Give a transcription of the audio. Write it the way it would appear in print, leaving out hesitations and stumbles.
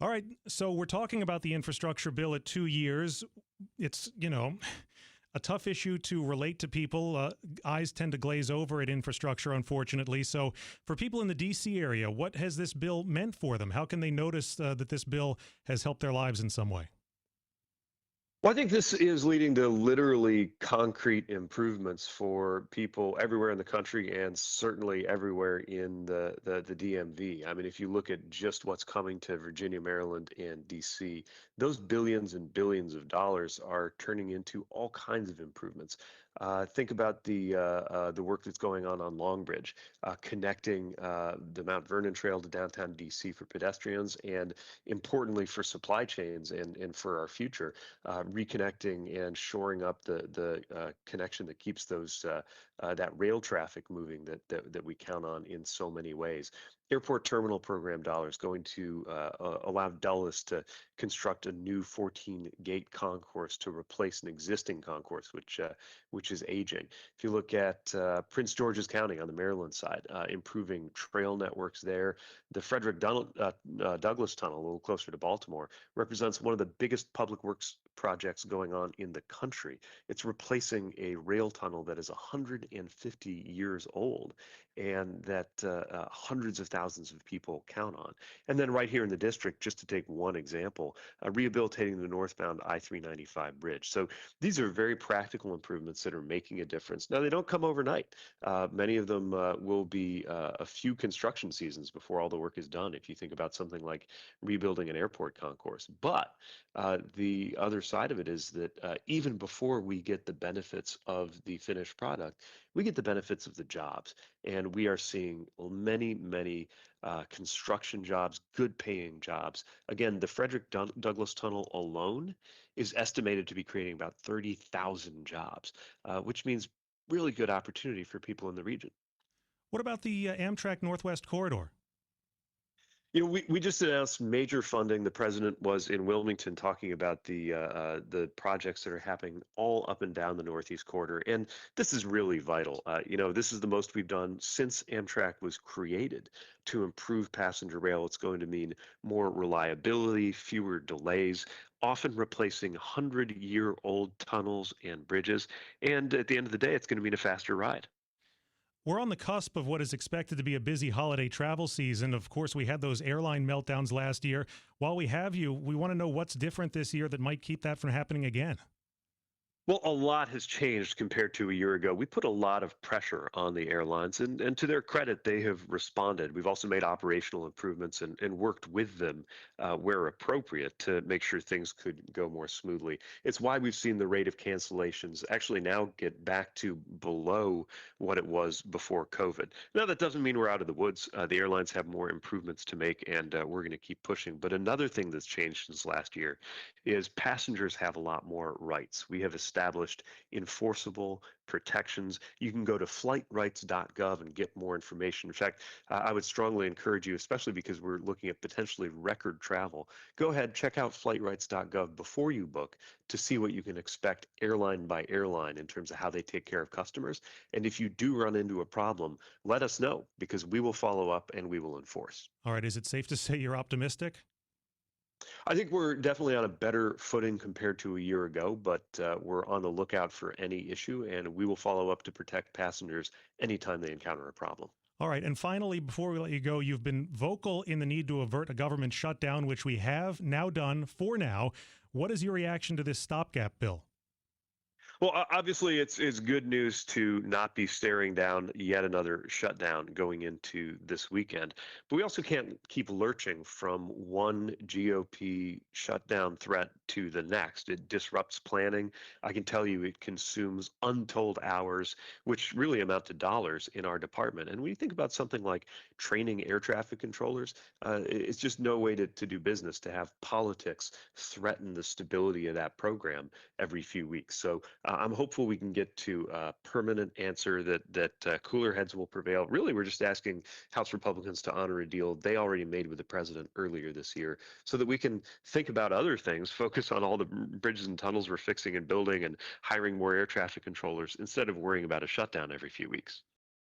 All right. So we're talking about the infrastructure bill at 2 years. It's, a tough issue to relate to people. Eyes tend to glaze over at infrastructure, unfortunately. So for people in the D.C. area, what has this bill meant for them? How can they notice that this bill has helped their lives in some way? Well, I think this is leading to literally concrete improvements for people everywhere in the country and certainly everywhere in the DMV. I mean, if you look at just what's coming to Virginia, Maryland, and DC, those billions and billions of dollars are turning into all kinds of improvements. Think about the work that's going on Long Bridge, connecting the Mount Vernon Trail to downtown DC for pedestrians, and importantly for supply chains and for our future, reconnecting and shoring up the connection that keeps that rail traffic moving that we count on in so many ways. Airport terminal program dollars going to allow Dulles to construct a new 14-gate concourse to replace an existing concourse, which is aging. If you look at Prince George's County on the Maryland side, improving trail networks there, the Douglas Tunnel, a little closer to Baltimore, represents one of the biggest public works projects going on in the country. It's replacing a rail tunnel that is 150 years old and that hundreds of thousands of people count on. And then right here in the district, just to take one example, rehabilitating the northbound I-395 bridge. So these are very practical improvements that are making a difference. Now, they don't come overnight. Many of them will be a few construction seasons before all the work is done, if you think about something like rebuilding an airport concourse. But the other side of it is that even before we get the benefits of the finished product, we get the benefits of the jobs. And we are seeing many construction jobs, good paying jobs. Again, the Douglass Tunnel alone is estimated to be creating about 30,000 jobs, which means really good opportunity for people in the region. What about the Amtrak Northwest Corridor? We just announced major funding. The president was in Wilmington talking about the projects that are happening all up and down the Northeast Corridor, and this is really vital. This is the most we've done since Amtrak was created to improve passenger rail. It's going to mean more reliability, fewer delays, often replacing 100-year-old tunnels and bridges, and at the end of the day, it's going to mean a faster ride. We're on the cusp of what is expected to be a busy holiday travel season. Of course, we had those airline meltdowns last year. While we have you, we want to know what's different this year that might keep that from happening again. Well, a lot has changed compared to a year ago. We put a lot of pressure on the airlines, and to their credit, they have responded. We've also made operational improvements and worked with them where appropriate to make sure things could go more smoothly. It's why we've seen the rate of cancellations actually now get back to below what it was before COVID. Now, that doesn't mean we're out of the woods. The airlines have more improvements to make, and we're going to keep pushing. But another thing that's changed since last year is passengers have a lot more rights. We have established enforceable protections. You can go to flightrights.gov and get more information. In fact, I would strongly encourage you, especially because we're looking at potentially record travel, go ahead, check out flightrights.gov before you book to see what you can expect airline by airline in terms of how they take care of customers. And if you do run into a problem, let us know because we will follow up and we will enforce. All right, is it safe to say you're optimistic? I think we're definitely on a better footing compared to a year ago, but we're on the lookout for any issue, and we will follow up to protect passengers anytime they encounter a problem. All right, and finally, before we let you go, you've been vocal in the need to avert a government shutdown, which we have now done for now. What is your reaction to this stopgap bill? Well, obviously, it's good news to not be staring down yet another shutdown going into this weekend. But we also can't keep lurching from one GOP shutdown threat to the next. It disrupts planning. I can tell you it consumes untold hours, which really amount to dollars in our department. And when you think about something like training air traffic controllers, it's just no way to do business to have politics threaten the stability of that program every few weeks. So I'm hopeful we can get to a permanent answer that cooler heads will prevail. Really, we're just asking House Republicans to honor a deal they already made with the president earlier this year so that we can think about other things, focus on all the bridges and tunnels we're fixing and building and hiring more air traffic controllers instead of worrying about a shutdown every few weeks.